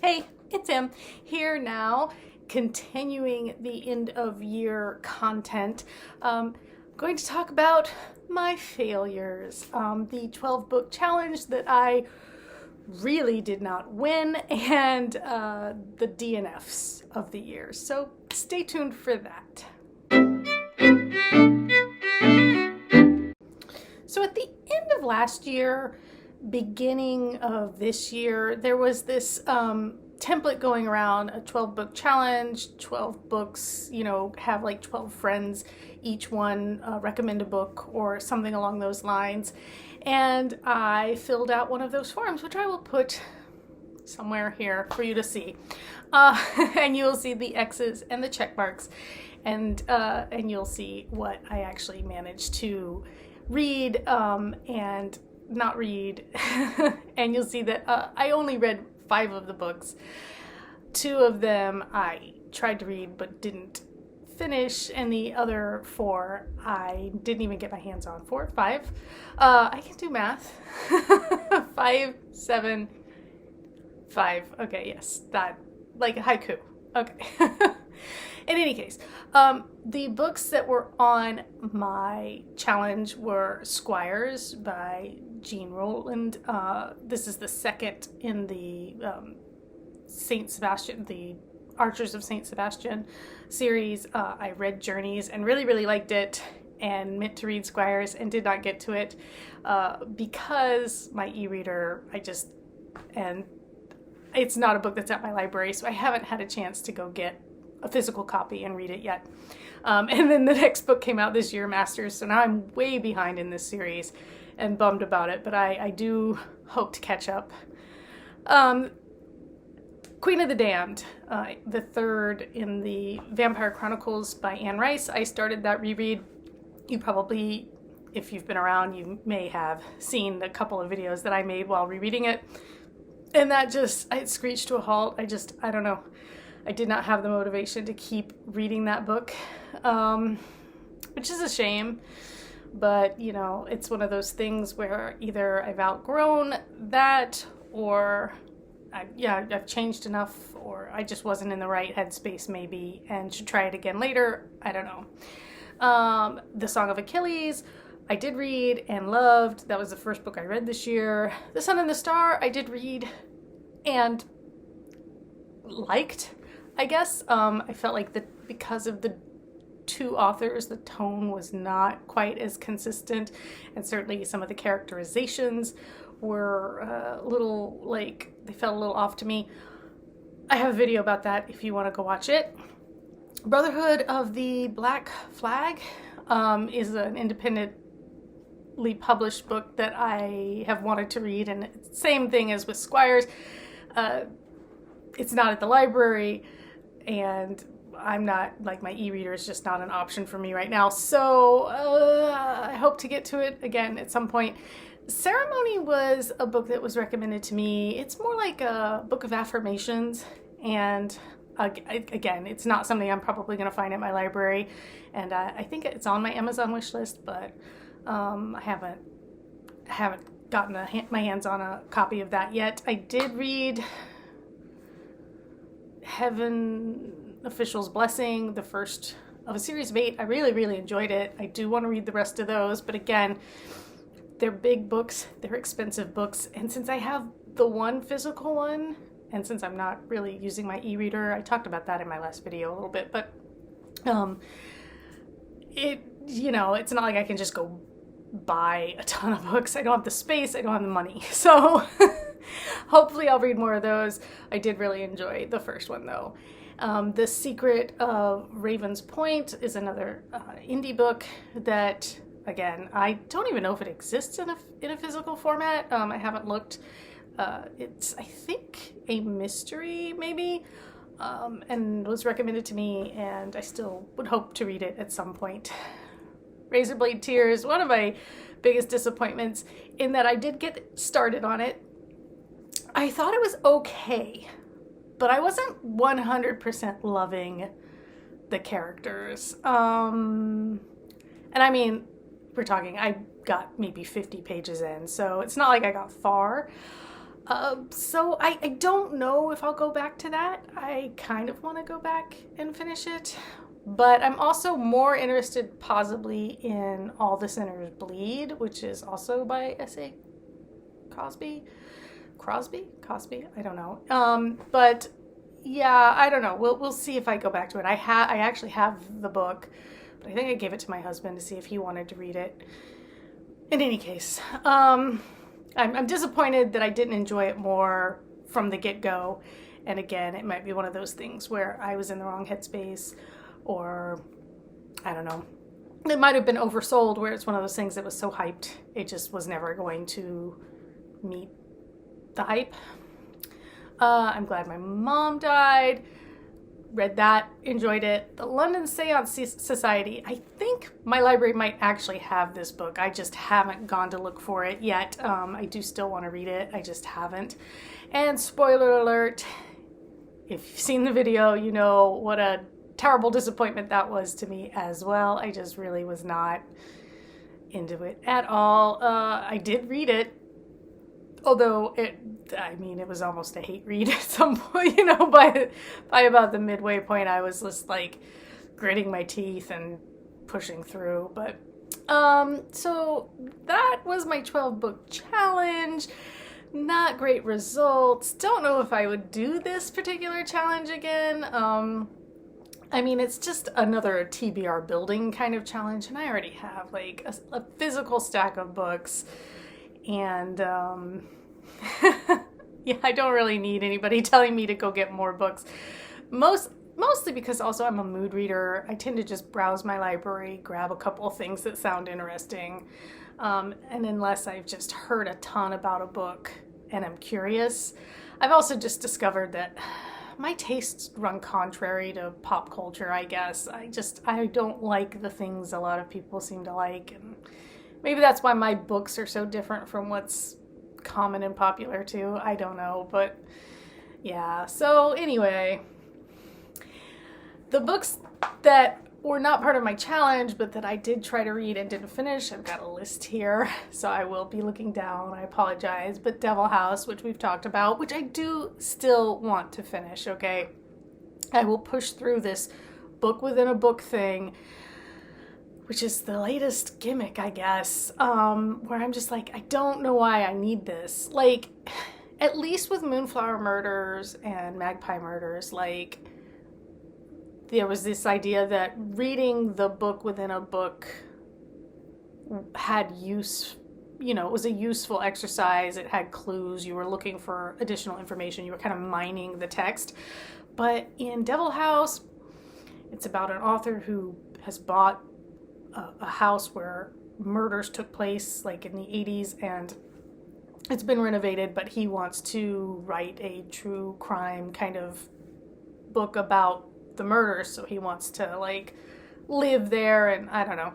Hey, it's Em here now, continuing the end of year content. Going to talk about my failures, the 12 book challenge that I really did not win, and the DNFs of the year. So stay tuned for that. So at the end of last year, beginning of this year, there was this template going around, a 12 book challenge, 12 books, have like 12 friends, each one recommend a book or something along those lines. And I filled out one of those forms, which I will put somewhere here for you to see. And you'll see the X's and the check marks, and you'll see what I actually managed to read and not read. And you'll see that I only read 5 of the books. 2 of them I tried to read but didn't finish, and the other 4 I didn't even get my hands on. 5. I can do math. 5, 7, 5. Okay, yes, that, like a haiku. Okay. In any case, the books that were on my challenge were Squires by Jean Rowland. This is the second in the Saint Sebastian, the Archers of Saint Sebastian series. I read Journeys and really, really liked it, and meant to read Squires and did not get to it because my e-reader, and it's not a book that's at my library, so I haven't had a chance to go get a physical copy and read it yet. And then the next book came out this year, Masters, so now I'm way behind in this series and bummed about it, but I do hope to catch up. Queen of the Damned, the third in the Vampire Chronicles by Anne Rice. I started that reread. You probably, if you've been around, you may have seen a couple of videos that I made while rereading it. And that it screeched to a halt. I don't know. I did not have the motivation to keep reading that book, which is a shame. But, it's one of those things where either I've outgrown that, or I've changed enough, or I just wasn't in the right headspace maybe and should try it again later. I don't know. The Song of Achilles, I did read and loved. That was the first book I read this year. The Sun and the Star, I did read and liked, I guess. I felt like because of the 2 authors, the tone was not quite as consistent, and certainly some of the characterizations were a little, they felt a little off to me. I have a video about that if you want to go watch it. Brotherhood of the Black Flag is an independently published book that I have wanted to read, and same thing as with Squires. It's not at the library, and I'm not, my e-reader is just not an option for me right now. So I hope to get to it again at some point. Ceremony was a book that was recommended to me. It's more like a book of affirmations, and again, it's not something I'm probably going to find at my library, and I think it's on my Amazon wish list, but I haven't gotten my hands on a copy of that yet. I did read Heaven Official's Blessing, the first of a series of 8. I really, really enjoyed it. I do want to read the rest of those, but again, they're big books, they're expensive books, and since I have the one physical one, and since I'm not really using my e-reader, I talked about that in my last video a little bit, but it's not like I can just go buy a ton of books. I don't have the space, I don't have the money, so hopefully I'll read more of those. I did really enjoy the first one though. The Secret of Raven's Point is another indie book that, again, I don't even know if it exists in a physical format. I haven't looked. It's, I think, a mystery maybe, and was recommended to me, and I still would hope to read it at some point. Razorblade Tears, one of my biggest disappointments, in that I did get started on it. I thought it was okay, but I wasn't 100% loving the characters. And I mean, I got maybe 50 pages in, so it's not like I got far. So I don't know if I'll go back to that. I kind of want to go back and finish it. But I'm also more interested possibly in All the Sinners Bleed, which is also by S.A. Cosby. Cosby? I don't know. But yeah, I don't know. We'll see if I go back to it. I actually have the book, but I think I gave it to my husband to see if he wanted to read it. In any case, I'm disappointed that I didn't enjoy it more from the get-go. And again, it might be one of those things where I was in the wrong headspace, or I don't know. It might have been oversold, where it's one of those things that was so hyped, it just was never going to meet the hype. I'm glad my mom died. Read that, enjoyed it. The London Seance Society. I think my library might actually have this book. I just haven't gone to look for it yet. I do still want to read it. I just haven't. And spoiler alert, if you've seen the video, you know what a terrible disappointment that was to me as well. I just really was not into it at all. I did read it, although it was almost a hate read at some point, by about the midway point, I was just like gritting my teeth and pushing through. But, so that was my 12 book challenge. Not great results. Don't know if I would do this particular challenge again. It's just another TBR building kind of challenge, and I already have like a physical stack of books. And yeah, I don't really need anybody telling me to go get more books. Mostly because also I'm a mood reader. I tend to just browse my library, grab a couple of things that sound interesting. And unless I've just heard a ton about a book and I'm curious, I've also just discovered that my tastes run contrary to pop culture, I guess. I don't like the things a lot of people seem to like, and maybe that's why my books are so different from what's common and popular too. I don't know, but yeah. So anyway, the books that were not part of my challenge, but that I did try to read and didn't finish, I've got a list here, so I will be looking down. I apologize. But Devil House, which we've talked about, which I do still want to finish, okay? I will push through this book within a book thing, which is the latest gimmick, I guess, where I'm just like, I don't know why I need this. Like, at least with Moonflower Murders and Magpie Murders, like, there was this idea that reading the book within a book had use, it was a useful exercise. It had clues. You were looking for additional information. You were kind of mining the text. But in Devil House, it's about an author who has bought a house where murders took place, like in the 80s, and it's been renovated, but he wants to write a true crime kind of book about the murders, so he wants to like live there, and I don't know.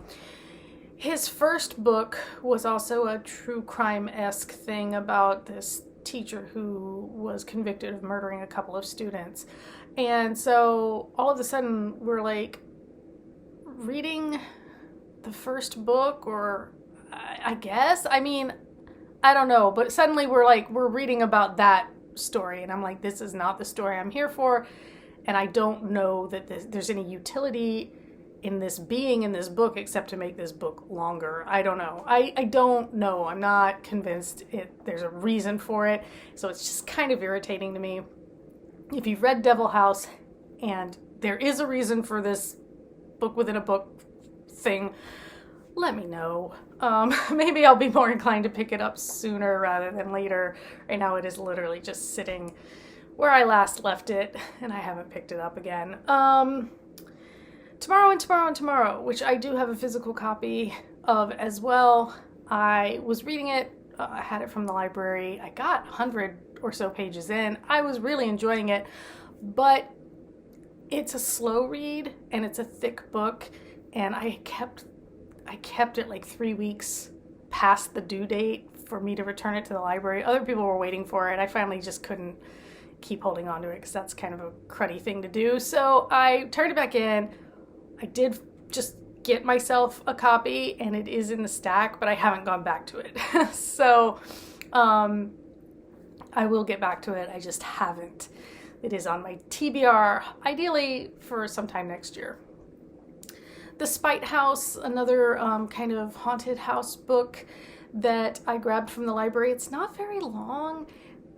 His first book was also a true crime-esque thing about this teacher who was convicted of murdering a couple of students. And so all of a sudden we're like reading the first book, or I guess, I don't know, but suddenly we're reading about that story, and I'm like, this is not the story I'm here for, and I don't know that there's any utility in this being in this book except to make this book longer. I don't know. I don't know. I'm not convinced there's a reason for it, so it's just kind of irritating to me. If you've read Devil House and there is a reason for this book within a book thing, let me know. Maybe I'll be more inclined to pick it up sooner rather than later. Right now it is literally just sitting where I last left it, and I haven't picked it up again. Tomorrow, which I do have a physical copy of as well. I was reading it. I had it from the library. I got 100 or so pages in. I was really enjoying it, but it's a slow read, and it's a thick book, and I kept it like 3 weeks past the due date for me to return it to the library. Other people were waiting for it. I finally just couldn't keep holding on to it because that's kind of a cruddy thing to do. So I turned it back in. I did just get myself a copy, and it is in the stack, but I haven't gone back to it. So I will get back to it. I just haven't. It is on my TBR, ideally for sometime next year. The Spite House, another kind of haunted house book that I grabbed from the library. It's not very long.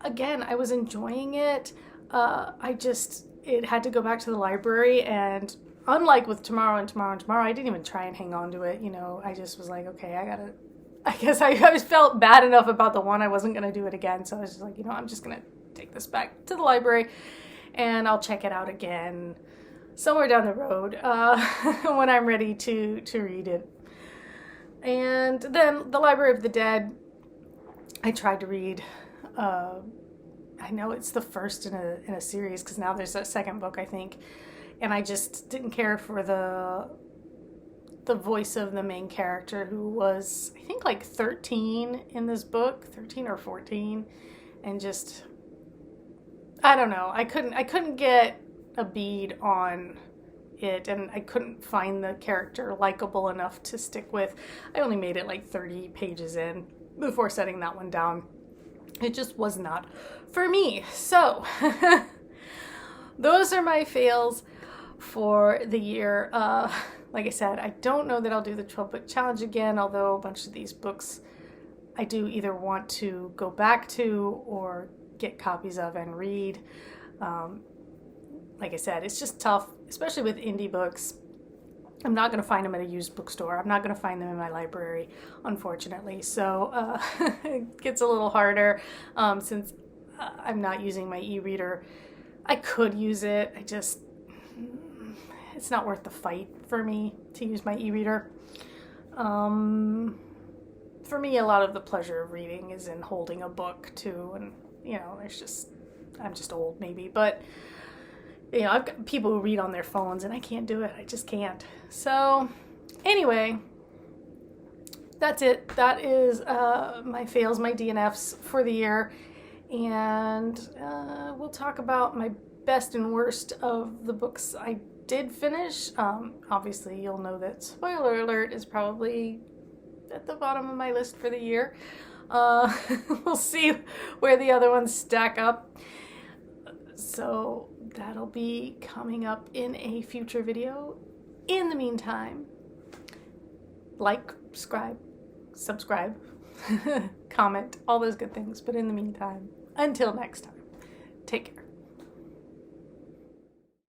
Again, I was enjoying it. It had to go back to the library, and unlike with Tomorrow and Tomorrow and Tomorrow, I didn't even try and hang on to it. I just was like, okay, I guess I felt bad enough about the one, I wasn't going to do it again. So I was just like, I'm just going to take this back to the library and I'll check it out again somewhere down the road when I'm ready to read it. And then The Library of the Dead, I tried to read. I know it's the first in a series, because now there's a second book, I think. And I just didn't care for the voice of the main character, who was, I think, like 13 in this book, 13 or 14. And just, I don't know. I couldn't get a bead on it, and I couldn't find the character likable enough to stick with. I only made it like 30 pages in before setting that one down. It just was not for me. So those are my fails for the year. Like I said, I don't know that I'll do the 12-book challenge again, although a bunch of these books I do either want to go back to or get copies of and read. Like I said, it's just tough, especially with indie books. I'm not going to find them at a used bookstore. I'm not going to find them in my library, unfortunately. So it gets a little harder since I'm not using my e-reader. I could use it. It's not worth the fight for me to use my e-reader. For me, a lot of the pleasure of reading is in holding a book too. And, I'm just old maybe, but I've got people who read on their phones and I can't do it. I just can't. So anyway, that's it. That is my fails, my DNFs for the year. And we'll talk about my best and worst of the books I did finish. Obviously, you'll know that Spoiler Alert is probably at the bottom of my list for the year. We'll see where the other ones stack up. So that'll be coming up in a future video. In the meantime, like, subscribe, comment, all those good things. But in the meantime, until next time, take care.